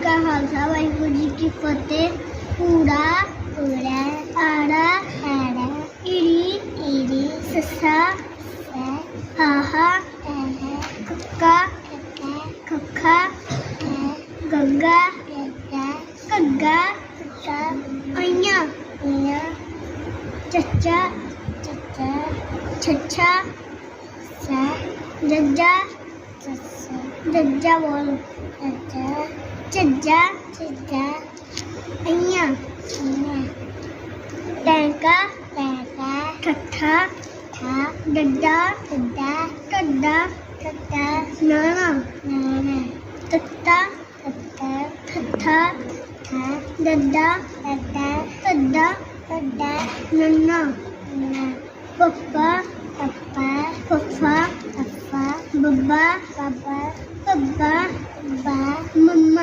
ਕਾ ਖਾਲਸਾ ਵਾਹਿਗੁਰੂ ਜੀ ਕੀ ਫਤਿਹ। ਕੂੜਾ ਕੂੜਾ, ਆੜਾ ਆੜਾ, ਈੜੀ ਈੜੀ, ਸੱਸਾ ਸੱਸਾ, ਹਾਹਾ ਹਾਹਾ, ਕੱਕਾ ਕੱਕਾ, ਖੱਖਾ ਗੱਗਾ ਗੱਗਾ, ਘੱਗਾ ਘੱਗਾ, ਅਈਆਂ ਅਈਆਂ, ਚੱਚਾ ਚੱਚਾ, ਛੱਛਾ ਛਾ, ਜੱਜਾ ਜੱਜਾ ਬੋਲ, ਜੱਜਾ ਝੱਜਾ ਝੱਜਾ, ਅਈਆਂ ਅਈਆਂ, ਟੈਂਕਾ ਟੈਂਕਾ, ਠੱਠਾ ਠਾ, ਡੱਡਾ ਡੱਡਾ, ਢੱਡਾ ਢੱਡਾ, ਨਾਣਾ ਨਾਣਾ, ਤੱਤਾ ਤੱਤਾ, ਠੱਠਾ ਠਾ, ਡੱਡਾ ਡੱਡਾ, ਢੱਡਾ ਢੱਡਾ, ਨੰਨਾ ਨੰਨਾ, ਪੱਪਾ ਪੱਪਾ, ਫੱਫਾ ਫੱਫਾ, ਬੱਬਾ ਬੱਬਾ, ਬੱਬਾ ਬੱਬਾ, ਮੰਮਾ